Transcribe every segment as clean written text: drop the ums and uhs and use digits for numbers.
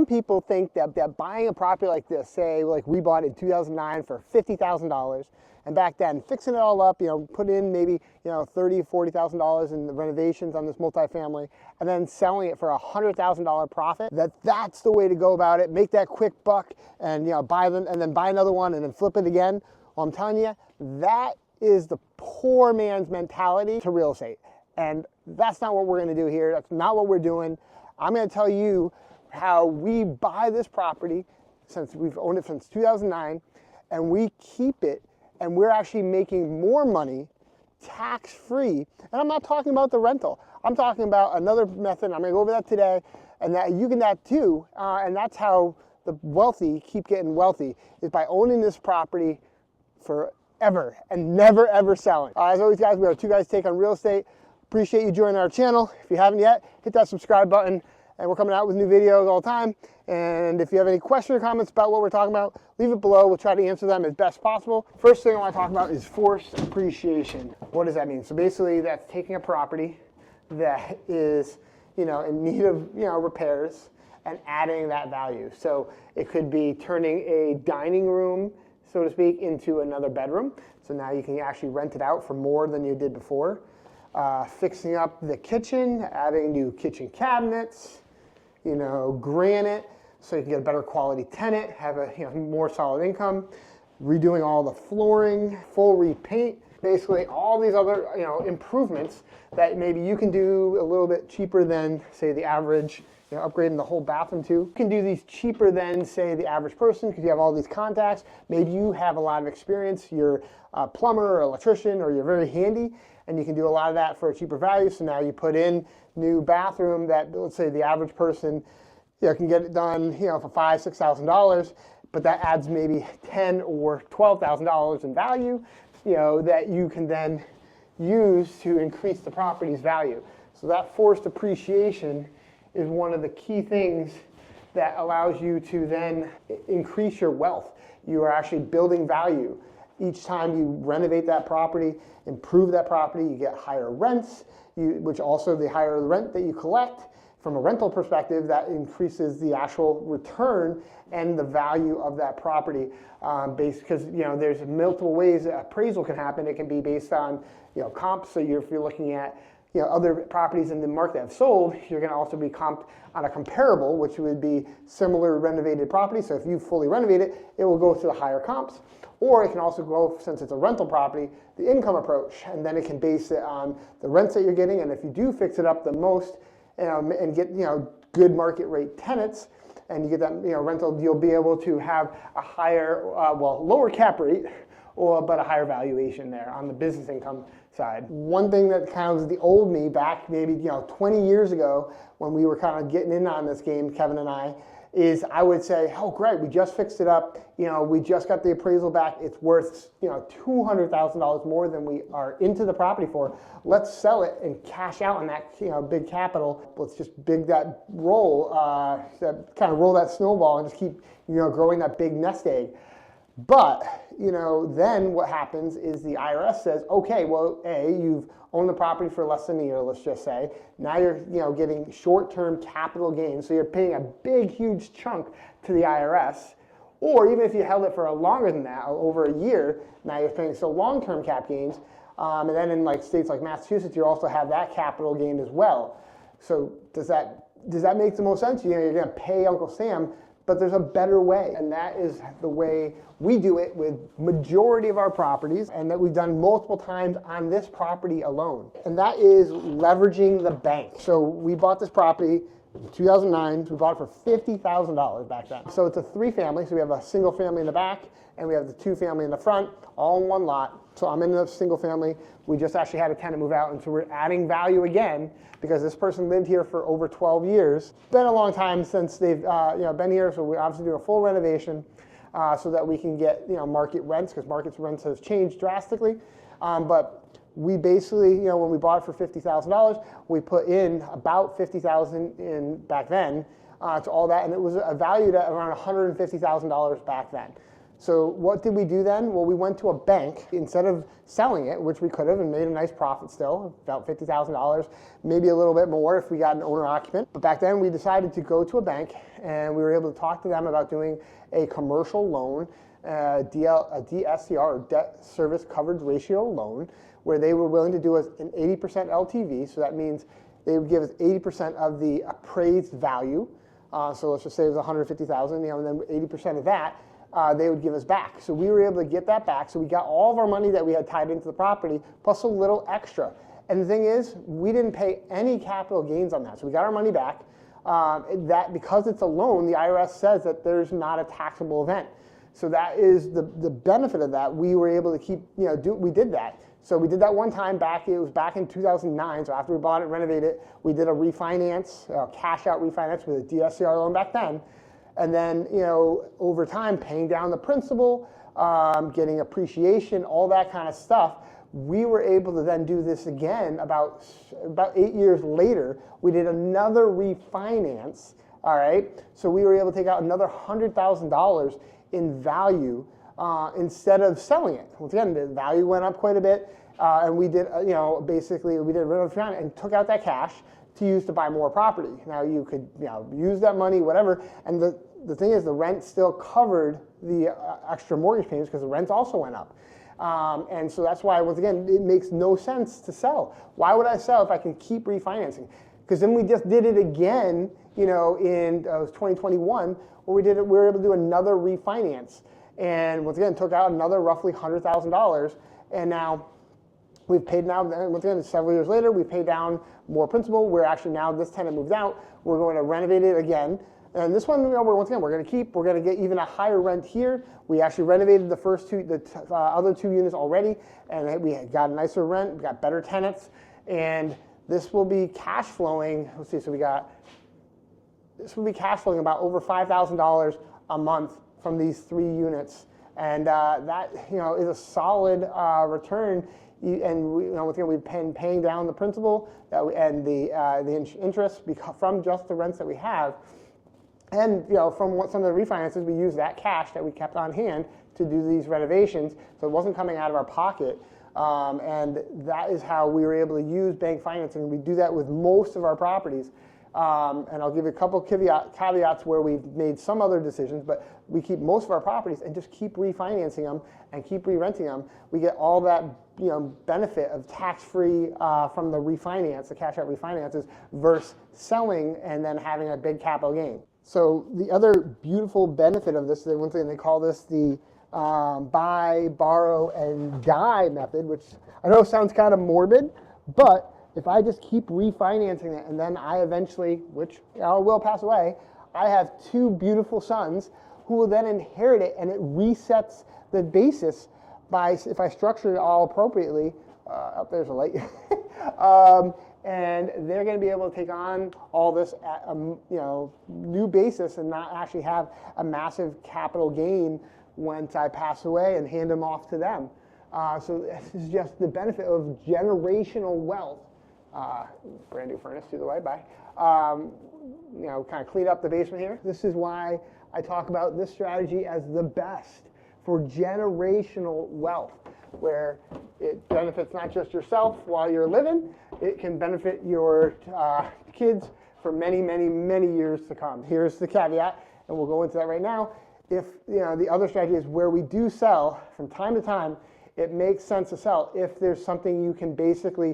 some people think that buying a property like this, say like we bought in 2009 for $50,000, and back then fixing it all up, put in maybe $30,000, $40,000 in the renovations on this multifamily, and then selling it for a $100,000 profit, that's the way to go about it. Make that quick buck, and buy them, and then buy another one, and then flip it again. Well, I'm telling you, that is the poor man's mentality to real estate, and that's not what we're going to do here. That's not what we're doing. I'm going to tell you how we buy this property, since we've owned it since 2009, and we keep it, and we're actually making more money tax-free. And I'm not talking about the rental. I'm talking about another method. I'm going to go over that today, and that you can that too. And that's how the wealthy keep getting wealthy, is by owning this property forever and never ever selling. As always, guys, we are Two Guys Take on Real Estate. Appreciate you joining our channel. If you haven't yet, hit that subscribe button. And we're coming out with new videos all the time. And if you have any questions or comments about what we're talking about, leave it below. We'll try to answer them as best possible. First thing I want to talk about is forced appreciation. What does that mean? So basically, that's taking a property that is, in need of, repairs, and adding that value. So it could be turning a dining room, so to speak, into another bedroom. So now you can actually rent it out for more than you did before. Fixing up the kitchen, adding new kitchen cabinets, granite, so you can get a better quality tenant, have a more solid income, redoing all the flooring, full repaint, basically all these other improvements that maybe you can do a little bit cheaper than, say, the average, upgrading the whole bathroom too. You can do these cheaper than, say, the average person, because you have all these contacts. Maybe you have a lot of experience, you're a plumber or electrician, or you're very handy, and you can do a lot of that for a cheaper value. So now you put in new bathroom that, let's say, the average person can get it done for $5,000, $6,000, but that adds maybe $10,000 or $12,000 in value that you can then use to increase the property's value. So that forced appreciation is one of the key things that allows you to then increase your wealth. You are actually building value. Each time you renovate that property, improve that property, you get higher rents, which also the higher the rent that you collect from a rental perspective, that increases the actual return and the value of that property. Because there's multiple ways that appraisal can happen. It can be based on comps. So if you're looking at other properties in the market that have sold, you're going to also be comped on a comparable, which would be similar renovated property. So if you fully renovate it, it will go to the higher comps. Or it can also go, since it's a rental property, the income approach, and then it can base it on the rents that you're getting. And if you do fix it up the most and get good market rate tenants, and you get that rental, you'll be able to have a higher, lower cap rate, but a higher valuation there on the business income side. One thing that kind of was the old me back maybe 20 years ago, when we were kind of getting in on this game, Kevin and I, is I would say, oh great, we just fixed it up, we just got the appraisal back, it's worth $200,000 more than we are into the property for. Let's sell it and cash out on that big capital. Let's just that roll, kind of roll that snowball and just keep growing that big nest egg. But, then what happens is the IRS says, okay, well, you've owned the property for less than a year, let's just say. Now you're, getting short-term capital gains. So you're paying a big, huge chunk to the IRS. Or even if you held it for longer than that, over a year, now you're paying long-term cap gains. And then in states like Massachusetts, you also have that capital gain as well. So does that make the most sense? You're going to pay Uncle Sam, but there's a better way, and that is the way we do it with majority of our properties, and that we've done multiple times on this property alone. And that is leveraging the bank. So we bought this property in 2009. We bought it for $50,000 back then. So it's a 3-family. So we have a single family in the back, and we have the 2-family in the front, all in one lot. So I'm in the single family. We just actually had a tenant move out, and so we're adding value again because this person lived here for over 12 years. It's been a long time since they've been here, so we're obviously doing a full renovation so that we can get market rents, because market rents has changed drastically. But we basically, when we bought it for $50,000, we put in about $50,000 in back then to all that, and it was valued at around $150,000 back then. So what did we do then? Well, we went to a bank. Instead of selling it, which we could have and made a nice profit still, about $50,000, maybe a little bit more if we got an owner-occupant. But back then we decided to go to a bank, and we were able to talk to them about doing a commercial loan, a DSCR, or debt service coverage ratio loan, where they were willing to do us an 80% LTV. So that means they would give us 80% of the appraised value. So let's just say it was $150,000, and then 80% of that they would give us back. So we were able to get that back. So we got all of our money that we had tied into the property, plus a little extra. And the thing is, we didn't pay any capital gains on that. So we got our money back. That because it's a loan, the IRS says that there's not a taxable event. So that is the benefit of that. We were able to keep, we did that. So we did that one time back, it was back in 2009. So after we bought it, renovated it, we did a refinance, cash out refinance with a DSCR loan back then. And then, over time, paying down the principal, getting appreciation, all that kind of stuff. We were able to then do this again about 8 years later. We did another refinance, all right? So we were able to take out another $100,000 in value instead of selling it. Once again, the value went up quite a bit, and we did, basically we did a refinance and took out that cash to use to buy more property. Now you could, use that money, whatever, and the thing is the rent still covered the extra mortgage payments because the rent also went up. And so that's why, once again, it makes no sense to sell. Why would I sell if I can keep refinancing? Because then we just did it again, in 2021, where we were able to do another refinance. And once again, took out another roughly $100,000. And now we've paid now, once again, several years later, we paid down more principal. We're actually now, this tenant moved out. We're going to renovate it again. And this one, once again, we're going to get even a higher rent here. We actually renovated the other two units already, and we got a nicer rent, we got better tenants, and this will be cash flowing. Let's see, this will be cash flowing about over $5,000 a month from these 3 units, and that is a solid return. And once again, we've been paying down the principal and the interest from just the rents that we have. And from some of the refinances, we used that cash that we kept on hand to do these renovations, so it wasn't coming out of our pocket. And that is how we were able to use bank financing. We do that with most of our properties. And I'll give you a couple caveats where we've made some other decisions, but we keep most of our properties and just keep refinancing them and keep re-renting them. We get all that benefit of tax-free from the refinance, the cash out refinances, versus selling and then having a big capital gain. So the other beautiful benefit of this, one thing they call this the buy, borrow, and die method, which I know sounds kind of morbid, but if I just keep refinancing it and then I eventually, which I will pass away, I have 2 beautiful sons who will then inherit it, and it resets the basis by, if I structure it all appropriately, up there's a light, and they're going to be able to take on all this at a new basis and not actually have a massive capital gain once I pass away and hand them off to them. So this is just the benefit of generational wealth. Brand new furnace to the way, bye. Kind of clean up the basement here. This is why I talk about this strategy as the best for generational wealth, where it benefits not just yourself while you're living, it can benefit your kids for many, many, many years to come. Here's the caveat, and we'll go into that right now. If the other strategy is where we do sell from time to time, it makes sense to sell if there's something you can basically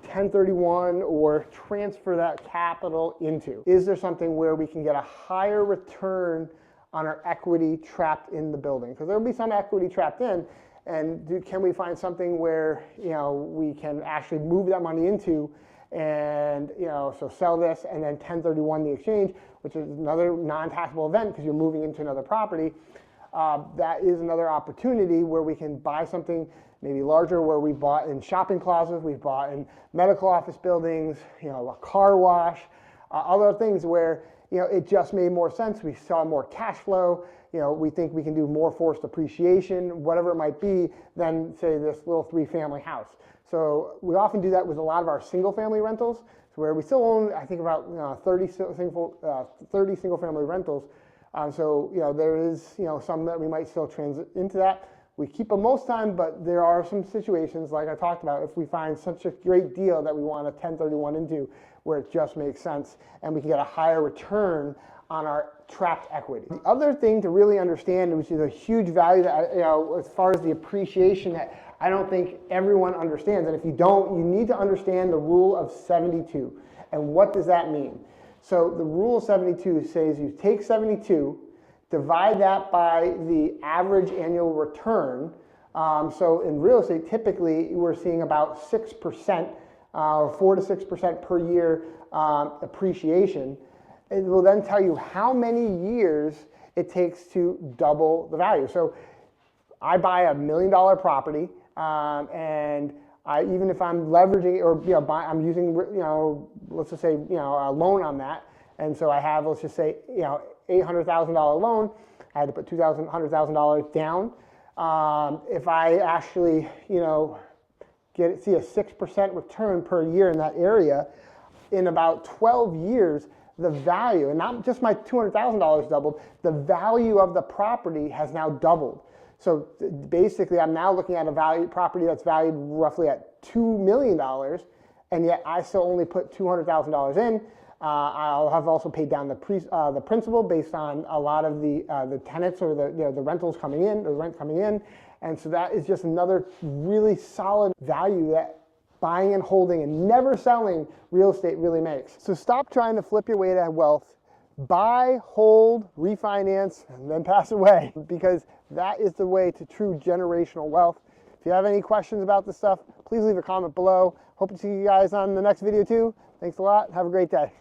1031 or transfer that capital into. Is there something where we can get a higher return on our equity trapped in the building? Because there will be some equity trapped in, and can we find something where we can actually move that money into, and so sell this and then 1031 the exchange, which is another non-taxable event because you're moving into another property. That is another opportunity where we can buy something maybe larger, where we bought in shopping plazas, we've bought in medical office buildings, a car wash, other things where it just made more sense. We saw more cash flow. We think we can do more forced appreciation, whatever it might be, than say this little 3-family house. So we often do that with a lot of our single-family rentals, where we still own, I think, about 30 single-family rentals. So, there is, some that we might still transit into that. We keep them most time, but there are some situations, like I talked about, if we find such a great deal that we want to 1031 into, where it just makes sense and we can get a higher return on our trapped equity. The other thing to really understand, which is a huge value that, as far as the appreciation, that I don't think everyone understands, and if you don't, you need to understand the rule of 72. And what does that mean? So the rule of 72 says you take 72, divide that by the average annual return. So in real estate, typically we're seeing about 6%, or 4 to 6% per year appreciation. It will then tell you how many years it takes to double the value. So I buy $1 million property, and even if I'm leveraging or I'm using let's just say a loan on that, and so I have, let's just say $800,000 loan. I had to put $100,000 down. If I actually see a 6% return per year in that area, in about 12 years, the value, and not just my $200,000 doubled, the value of the property has now doubled. So basically, I'm now looking at a property that's valued roughly at $2 million, and yet I still only put $200,000 in. I'll have also paid down the principal based on a lot of the tenants or the rentals coming in, the rent coming in, and so that is just another really solid value that buying and holding and never selling real estate really makes. So stop trying to flip your way to wealth. Buy, hold, refinance, and then pass away, because that is the way to true generational wealth. If you have any questions about this stuff, please leave a comment below. Hope to see you guys on the next video too. Thanks a lot. Have a great day.